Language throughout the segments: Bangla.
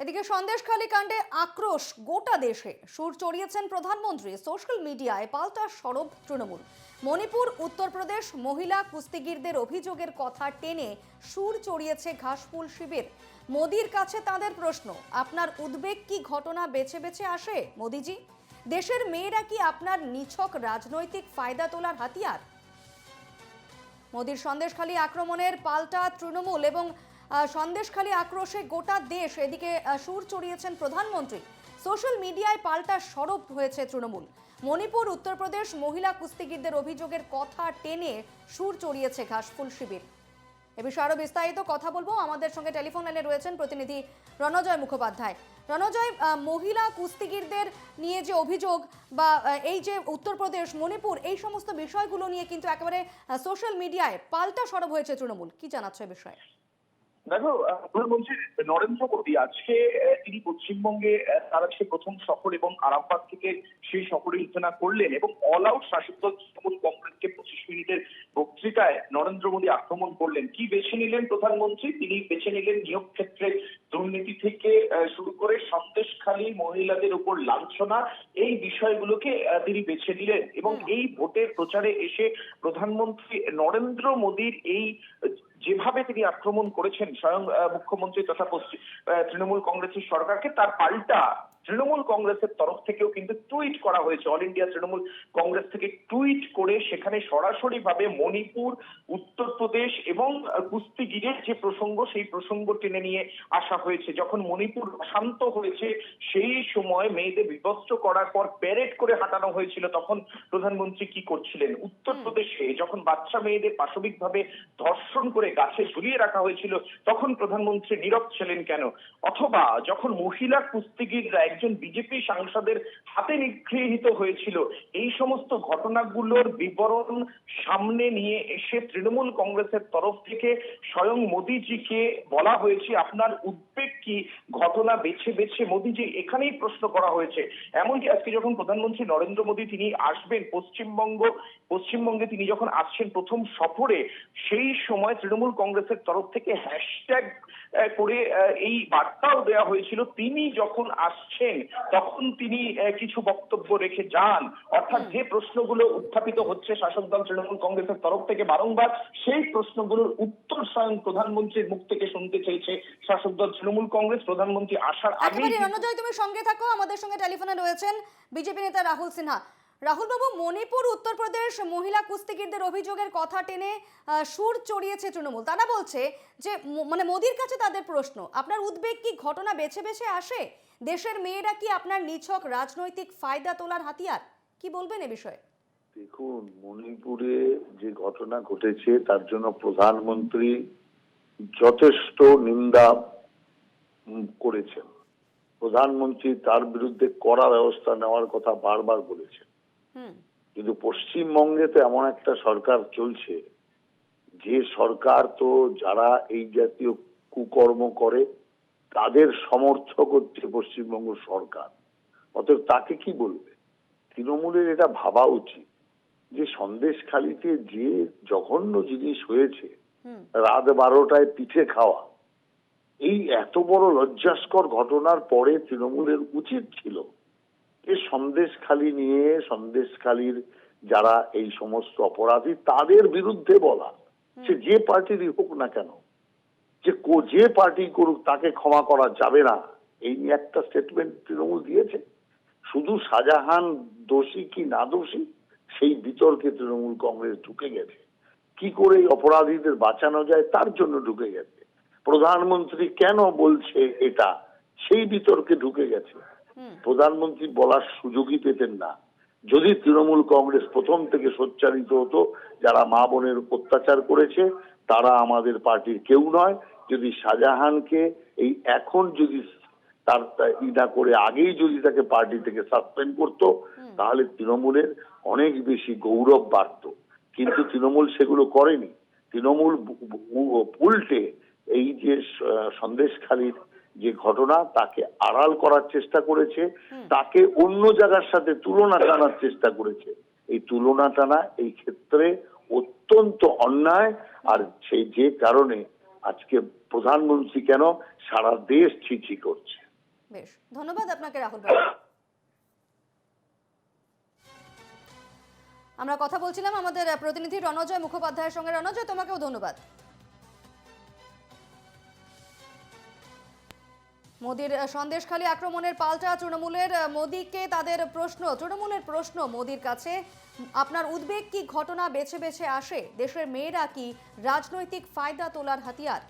এদিকে সন্দেশখালী কাণ্ডে আক্রোশ গোটা দেশে। সুর চড়িয়েছেন প্রধানমন্ত্রী। সোশ্যাল মিডিয়ায় পাল্টা সরব তৃণমূল। মণিপুর, উত্তরপ্রদেশ মহিলা কুস্তিগিরদের অভিযোগের কথা টেনে সুর চড়িয়েছে ঘাসফুল শিবির। মোদির কাছে তাদের প্রশ্ন, আপনার উদ্বেগ কি ঘটনা বেছে বেছে আসে মোদিজি? দেশের মেয়েরা কি আপনার নিছক রাজনৈতিক ফায়দা তোলার হাতিয়ার? মোদির সন্দেশখালী আক্রমণের পাল্টা তৃণমূল এবং সন্দেশখালী আক্রোশে গোটা দেশ। এদিকে সুর চড়িয়েছেন প্রধানমন্ত্রী। সোশ্যাল মিডিয়ায় পাল্টা সরব হয়েছে তৃণমূল। মণিপুর, উত্তরপ্রদেশ মহিলা কুস্তিগিরদের অভিযোগের কথা টেনে সুর চড়িয়েছে ঘাসফুল শিবির। এ বিষয়ে আরো বিস্তারিত কথা বলবো। আমাদের সঙ্গে টেলিফোন লাইনে রয়েছেন প্রতিনিধি রণজয় মুখোপাধ্যায়। রণজয়, মহিলা কুস্তিগিরদের নিয়ে যে অভিযোগ বা এই যে উত্তরপ্রদেশ, মণিপুর, এই সমস্ত বিষয়গুলো নিয়ে কিন্তু একেবারে সোশ্যাল মিডিয়ায় পাল্টা সরব হয়েছে তৃণমূল, কি জানাচ্ছে এ বিষয়ে? দেখো, প্রধানমন্ত্রী নরেন্দ্র মোদী আজকে তিনি পশ্চিমবঙ্গে তার আজকে প্রথম সফর এবং আরামবাগ থেকে সেই সফরের সূচনা করলেন এবং অল আউট শাসক দল তৃণমূল কংগ্রেসকে 25 মিনিটের বক্তৃতায় নরেন্দ্র মোদী আক্রমণ করলেন। কি বেছে নিলেন প্রধানমন্ত্রী? তিনি বেছে নিলেন নিয়োগ ক্ষেত্রে দুর্নীতি থেকে শুরু করে সন্দেশখালী মহিলাদের উপর লাঞ্ছনা, এই বিষয়গুলোকে তিনি বেছে নিলেন এবং এই ভোটের প্রচারে এসে প্রধানমন্ত্রী নরেন্দ্র মোদীর এই যেভাবে তিনি আক্রমণ করেছেন স্বয়ং মুখ্যমন্ত্রী তথা তৃণমূল কংগ্রেসের সরকারকে, তার পাল্টা তৃণমূল কংগ্রেসের তরফ থেকেও কিন্তু টুইট করা হয়েছে। অল ইন্ডিয়া তৃণমূল কংগ্রেস থেকে টুইট করে সেখানে সরাসরি ভাবে মণিপুর, উত্তরপ্রদেশ এবং কুস্তিগিরের যে প্রসঙ্গ, সেই প্রসঙ্গ টেনে নিয়ে আসা হয়েছে। যখন মণিপুর শান্ত হয়েছে, সেই সময় মেয়েদের বিবস্ত্র করার পর প্যারেড করে হাঁটানো হয়েছিল, তখন প্রধানমন্ত্রী কি করছিলেন? উত্তরপ্রদেশে যখন বাচ্চা মেয়েদের পাশবিকভাবে ধর্ষণ করে গাছে ঝুলিয়ে রাখা হয়েছিল, তখন প্রধানমন্ত্রী নীরব ছিলেন কেন? অথবা যখন মহিলা কুস্তিগিররা একজন বিজেপি সাংসদের হাতে নিগৃহীত হয়েছিল, এই সমস্ত ঘটনাগুলোর বিবরণ সামনে নিয়ে এসে তৃণমূল কংগ্রেসের তরফ থেকে স্বয়ং মোদিজিকে বলা হয়েছে, আপনার উদ্বেগ কি ঘটনা বেছে বেছে মোদিজি? এখানেই প্রশ্ন করা হয়েছে। এমনকি আজকে যখন প্রধানমন্ত্রী নরেন্দ্র মোদী তিনি আসবেন পশ্চিমবঙ্গে তিনি যখন আসছেন প্রথম সফরে, সেই সময় তৃণমূল কংগ্রেসের তরফ থেকে হ্যাশট্যাগ করে এই বার্তাও দেওয়া হয়েছিল, তিনি যখন আসছেন তখন তিনি কিছু বক্তব্য রেখে যান। অর্থাৎ যে প্রশ্নগুলো উত্থাপিত হচ্ছে শাসক দল তৃণমূল কংগ্রেসের তরফ থেকে বারংবার, সেই প্রশ্নগুলোর উত্তর স্বয়ং প্রধানমন্ত্রীর মুখ থেকে শুনতে চেয়েছে শাসক দল তৃণমূল কংগ্রেস। প্রধানমন্ত্রী আসার আগেই রণজয়, তুমি সঙ্গে থাকো, আমাদের সঙ্গে টেলিফোনে রয়েছেন বিজেপি নেতা রাহুল সিনহা। রাহুল বাবু, মণিপুর, উত্তরপ্রদেশ মহিলা কুস্তিগিরদের অভিযোগের কথা টেনে সুর চড়িয়েছে তৃণমূল। তারা বলছে যে মানে মোদির কাছে তাদের প্রশ্ন, আপনার উদ্বেগ কি ঘটনা বেছে বেছে আসে? দেশের মেয়েরা কি আপনার নিছক রাজনৈতিক ফায়দা তোলার হাতিয়ার? কি বলবেন এ বিষয়ে? দেখুন, মণিপুরে যে ঘটনা ঘটেছে তার জন্য প্রধানমন্ত্রী যথেষ্ট নিন্দা করেছেন। প্রধানমন্ত্রী তার বিরুদ্ধে কড়া ব্যবস্থা নেওয়ার কথা বারবার বলেছেন। কিন্তু পশ্চিমবঙ্গে তো এমন একটা সরকার চলছে, যে সরকার তো যারা এই জাতীয় কুকর্ম করে তাদের সমর্থক হচ্ছে পশ্চিমবঙ্গ সরকার। অতএব তাকে কি বলবে? তৃণমূলের এটা ভাবা উচিত যে সন্দেশখালীতে যে জঘন্য জিনিস হয়েছে, রাত 12টায় পিঠে খাওয়া, এই এত বড় লজ্জাস্কর ঘটনার পরে তৃণমূলের উচিত ছিল যে সন্দেশখালী নিয়ে, সন্দেশখালীর যারা এই সমস্ত অপরাধী তাদের বিরুদ্ধে বলা। সে যে পার্টিরই হোক না কেন, যে পার্টি করুক, তাকে ক্ষমা করা যাবে না, এই নিয়ে একটা স্টেটমেন্ট তৃণমূল দিয়েছে। শুধু শাহজাহান দোষী কি না দোষী সেই বিতর্কে তৃণমূল কংগ্রেস ঢুকে গেছে। কি করে অপরাধীদের বাঁচানো যায় তার জন্য ঢুকে গেছে। প্রধানমন্ত্রী কেন বলছে এটা, সেই বিতর্কে ঢুকে গেছে। প্রধানমন্ত্রী বলার সুযোগই পেতেন না যদি তৃণমূল কংগ্রেস প্রথম থেকে সোচ্চারিত হতো, যারা মা বোনের অত্যাচার করেছে তারা আমাদের পার্টির কেউ নয়। যদি শাহজাহানকে এই এখন যদি তার ইটা করে আগেই যদি তাকে পার্টি থেকে সাসপেন্ড করতো, তাহলে তৃণমূলের অনেক বেশি গৌরব বাড়ত। কিন্তু তৃণমূল সেগুলো করেনি। তৃণমূল উল্টে এই যে সন্দেশখালীর যে ঘটনা, তাকে আড়াল করার চেষ্টা করেছে, তাকে অন্য জায়গার সাথে তুলনা টানার চেষ্টা করেছে। এই তুলনা টানা এই ক্ষেত্রে অত্যন্ত অন্যায়। আর সেই যে কারণে আজকে প্রধানমন্ত্রী কেন সারা দেশ ছিছি করছে। বেশ, ধন্যবাদ আপনাকে রাহুল বাবু। আমরা কথা বলছিলাম আমাদের প্রতিনিধি রণজয় মুখোপাধ্যায়ের সঙ্গে। রণজয়, তোমাকেও ধন্যবাদ। মোদির সন্দেশখালী আক্রমণের পাল্টা তৃণমূলের মোদিকে তাদের প্রশ্ন, তৃণমূলের প্রশ্ন মোদির কাছে, আপনার উদ্বেগ কি ঘটনা বেছে বেছে আসে? দেশের মেয়েরা কি রাজনৈতিক ফায়দা তোলার হাতিয়ার?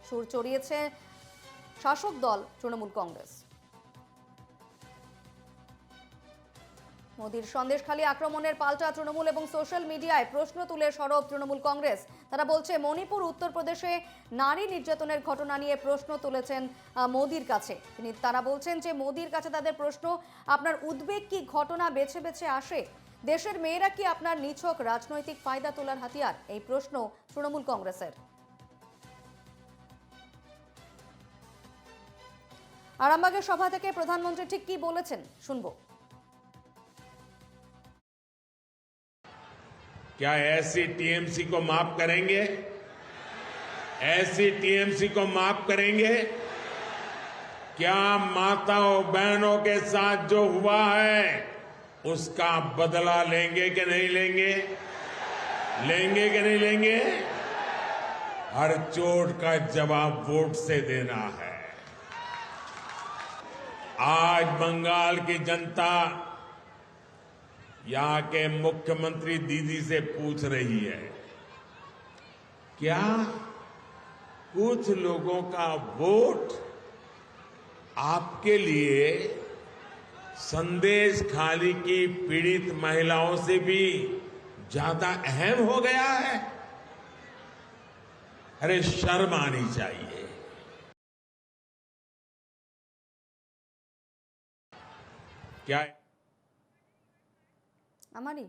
সুর চড়িয়েছে শাসক দল তৃণমূল কংগ্রেস। মোদির সন্দেশখালী আক্রমণের পাল্টা তৃণমূল এবং সোশ্যাল মিডিয়ায় প্রশ্ন তুলে সরব তৃণমূল কংগ্রেস। তারা বলছে মণিপুর, উত্তরপ্রদেশে নারী নির্যাতনের ঘটনা নিয়ে প্রশ্ন তুলেছেন মোদির কাছে। তারা বলছেন যে মোদির কাছে তাদের প্রশ্ন, আপনার উদ্বেগ কি ঘটনা বেছে বেছে আসে? দেশের মেয়েরা কি আপনার নিছক রাজনৈতিক ফায়দা তোলার হাতিয়ার? এই প্রশ্ন তৃণমূল কংগ্রেসের। আরামবাগের সভা থেকে প্রধানমন্ত্রী ঠিক কি বলেছেন শুনবো। क्या ऐसी टीएमसी को माफ करेंगे? ऐसी टीएमसी को माफ करेंगे? क्या माताओं बहनों के साथ जो हुआ है उसका बदला लेंगे कि नहीं लेंगे? लेंगे कि नहीं लेंगे? हर चोट का जवाब वोट से देना है। आज बंगाल की जनता यहाँ के मुख्यमंत्री दीदी से पूछ रही है, क्या कुछ लोगों का वोट आपके लिए संदेश खाली की पीड़ित महिलाओं से भी ज्यादा अहम हो गया है? अरे शर्म आनी चाहिए। क्या আমারই